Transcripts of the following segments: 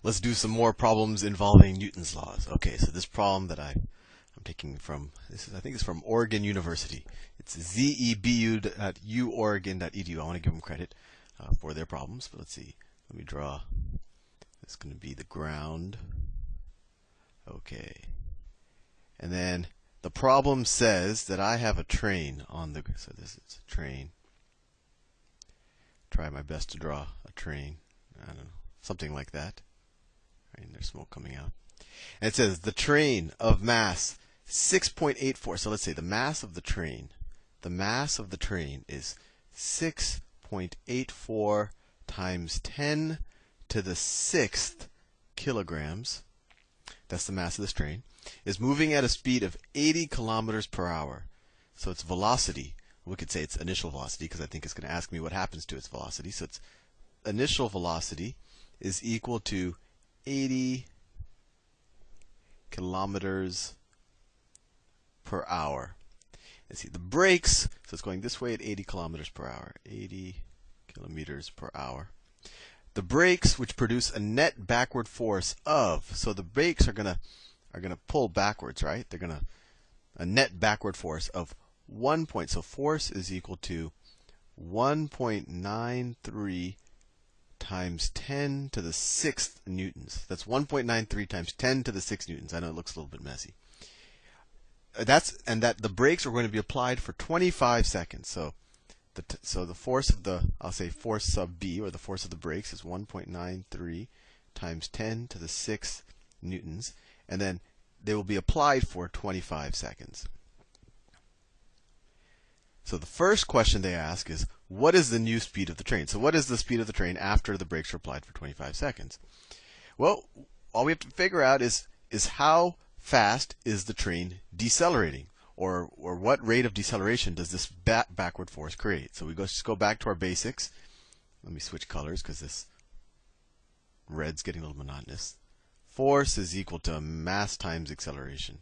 Let's do some more problems involving Newton's laws. Okay, so this problem that I'm taking from I think it's from Oregon University. It's zebu.uoregon.edu. I want to give them credit for their problems, but let's see. Let me draw. It's going to be the ground. Okay, and then the problem says that I have a train on the. So this is a train. Try my best to draw a train. I don't know, something like that. And there's smoke coming out. And it says the train of mass 6.84. So let's say the mass of the train. The mass of the train is 6.84 times 10 to the 6th kilograms. That's the mass of this train. Is moving at a speed of 80 kilometers per hour. So its velocity, we could say its initial velocity because I think it's going to ask me what happens to its velocity. So its initial velocity is equal to 80 kilometers per hour. Let's see, the brakes, so it's going this way at 80 kilometers per hour. 80 kilometers per hour. The brakes, which produce a net backward force of, so the brakes are gonna pull backwards, right? They're gonna a net backward force of 1 point. So force is equal to 1.93 times 10 to the 6th newtons. That's 1.93 times 10 to the 6 newtons. I know it looks a little bit messy. And that the brakes are going to be applied for 25 seconds. So the force of the, I'll say force sub B, or the force of the brakes, is 1.93 times 10 to the 6th newtons. And then they will be applied for 25 seconds. So the first question they ask is, what is the new speed of the train? So what is the speed of the train after the brakes are applied for 25 seconds? Well, all we have to figure out is how fast is the train decelerating? Or what rate of deceleration does this backward force create? So we just go back to our basics. Let me switch colors because this red's getting a little monotonous. Force is equal to mass times acceleration.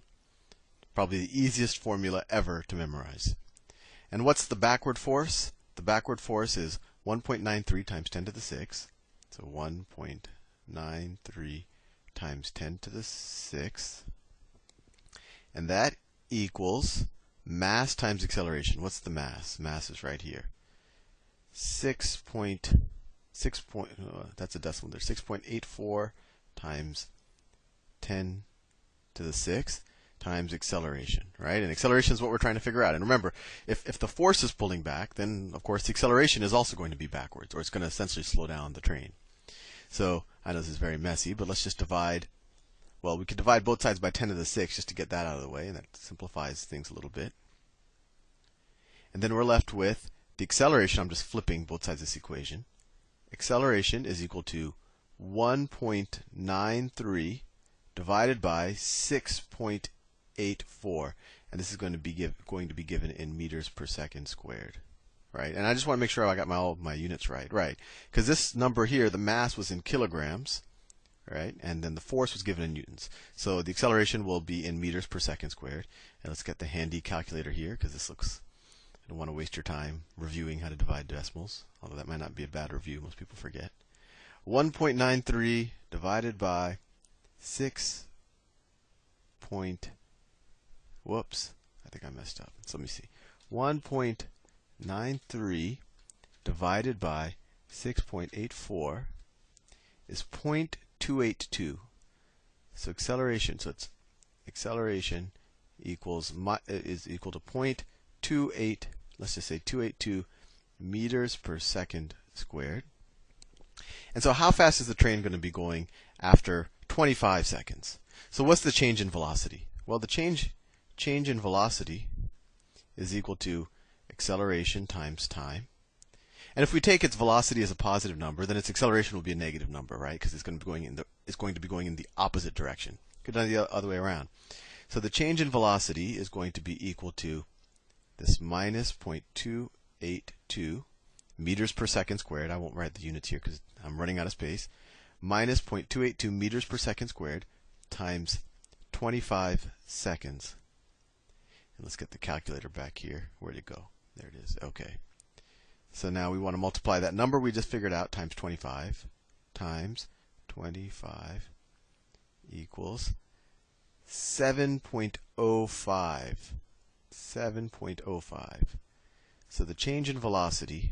Probably the easiest formula ever to memorize. And what's the backward force? The backward force is 1.93 times 10 to the 6th. So 1.93 times 10 to the 6th. And that equals mass times acceleration. What's the mass? Mass is right here. 6 point, that's a decimal there. 6.84 times 10 to the 6th. Times acceleration, right? And acceleration is what we're trying to figure out. And remember, if the force is pulling back, then of course the acceleration is also going to be backwards, or it's going to essentially slow down the train. So I know this is very messy, but let's just divide. Well, we could divide both sides by 10 to the 6th just to get that out of the way, and that simplifies things a little bit. And then we're left with the acceleration. I'm just flipping both sides of this equation. Acceleration is equal to 1.93 divided by 6.84, and this is going to be given in meters per second squared, right? And I just want to make sure I got all of my units right, because this number here, the mass was in kilograms, right? And then the force was given in newtons. So the acceleration will be in meters per second squared. And let's get the handy calculator here, because this looks, I don't want to waste your time reviewing how to divide decimals, although that might not be a bad review. Most people forget. 1.93 divided by 6. Whoops, I think I messed up. So let me see. 1.93 divided by 6.84 is 0.282. So acceleration, it's acceleration is equal to 0.28. Let's just say 282 meters per second squared. And so how fast is the train going to be going after 25 seconds? So what's the change in velocity? Well, the change in velocity is equal to acceleration times time. And if we take its velocity as a positive number, then its acceleration will be a negative number, right? Because it's going to be going in the opposite direction. Could do the other way around. So the change in velocity is going to be equal to this minus 0.282 meters per second squared. I won't write the units here because I'm running out of space. Minus 0.282 meters per second squared times 25 seconds. And let's get the calculator back here. Where'd it go? There it is. Okay. So now we want to multiply that number we just figured out times 25 times 25 equals 7.05. 7.05. So the change in velocity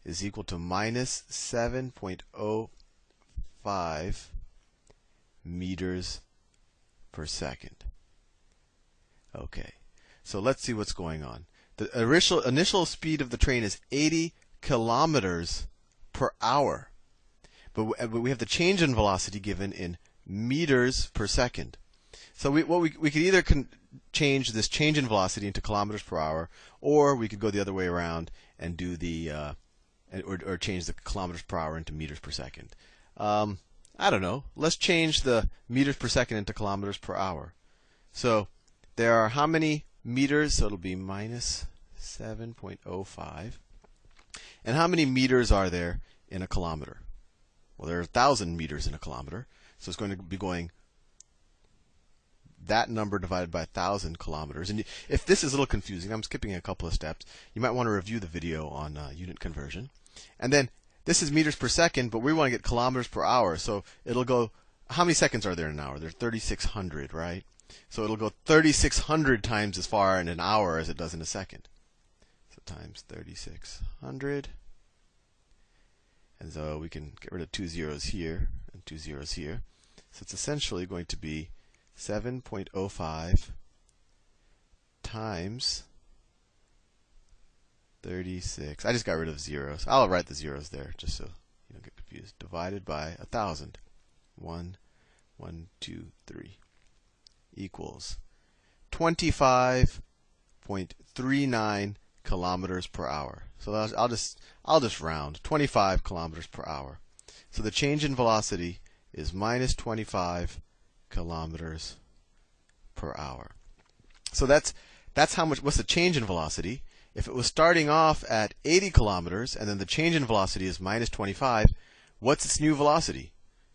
is equal to minus 7.05 meters per second. Okay, so let's see what's going on. The initial speed of the train is 80 kilometers per hour. But we have the change in velocity given in meters per second. So we could either change this change in velocity into kilometers per hour, or we could go the other way around and do the or change the kilometers per hour into meters per second. I don't know. Let's change the meters per second into kilometers per hour. So there are how many meters? So it'll be minus 7.05. And how many meters are there in a kilometer? Well, there are 1,000 meters in a kilometer. So it's going to be going that number divided by 1,000 kilometers. And if this is a little confusing, I'm skipping a couple of steps. You might want to review the video on unit conversion. And then this is meters per second, but we want to get kilometers per hour. So it'll go, how many seconds are there in an hour? There's 3,600, right? So it'll go 3,600 times as far in an hour as it does in a second. So times 3,600. And so we can get rid of 2 zeros here and 2 zeros here. So it's essentially going to be 7.05 times 36. I just got rid of zeros. I'll write the zeros there just so you don't get confused. Divided by 1,000. 1, 1, 2, 3 equals 25.39 kilometers per hour. So I'll just round 25 kilometers per hour. So the change in velocity is minus 25 kilometers per hour. So that's how much. What's the change in velocity? If it was starting off at 80 kilometers and then the change in velocity is minus 25, what's its new velocity?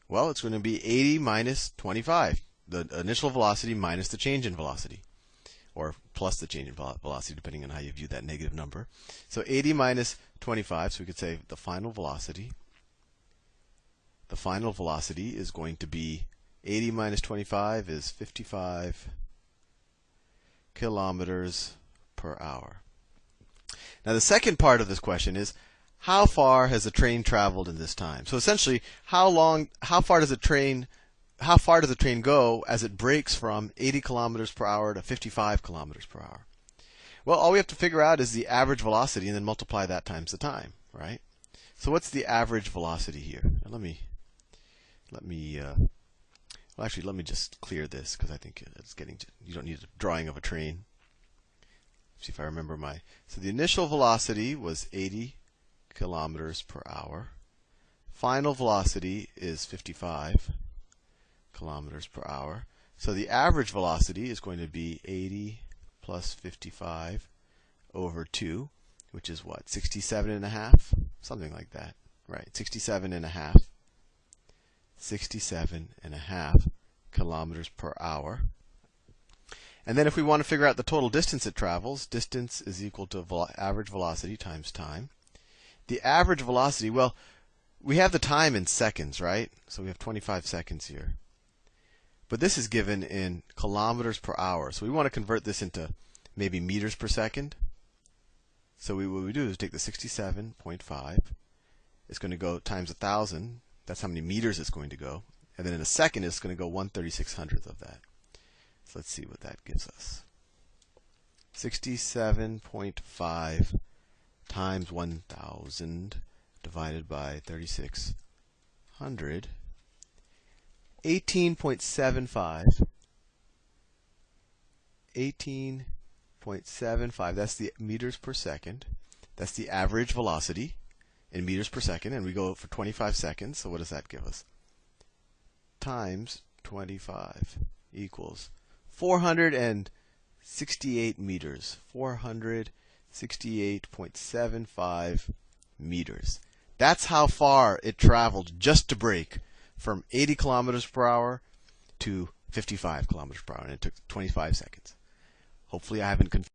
Well, it's going to be 80 minus 25. The initial velocity minus the change in velocity, or plus the change in velocity, depending on how you view that negative number. So 80 minus 25, so we could say the final velocity. The final velocity is going to be 80 minus 25 is 55 kilometers per hour. Now the second part of this question is, how far has the train traveled in this time? So essentially, how far does the train go as it breaks from 80 kilometers per hour to 55 kilometers per hour? Well, all we have to figure out is the average velocity and then multiply that times the time, right? So what's the average velocity here? Now let me just clear this because I think it's getting to, you don't need a drawing of a train. See if I remember so the initial velocity was 80 kilometers per hour. Final velocity is 55 kilometers per hour. So the average velocity is going to be 80 plus 55 over 2, which is what? 67.5? Something like that. Right, 67.5. 67.5 kilometers per hour. And then if we want to figure out the total distance it travels, distance is equal to average velocity times time. The average velocity, well, we have the time in seconds, right? So we have 25 seconds here. But this is given in kilometers per hour. So we want to convert this into maybe meters per second. So what we do is take the 67.5. It's going to go times 1,000. That's how many meters it's going to go. And then in a second, it's going to go 1/3600th of that. So let's see what that gives us. 67.5 times 1,000 divided by 3,600. 18.75. 18.75. That's the meters per second. That's the average velocity in meters per second. And we go for 25 seconds. So what does that give us? Times 25 equals 468 meters. 468.75 meters. That's how far it traveled just to break from 80 kilometers per hour to 55 kilometers per hour. And it took 25 seconds. Hopefully I haven't confused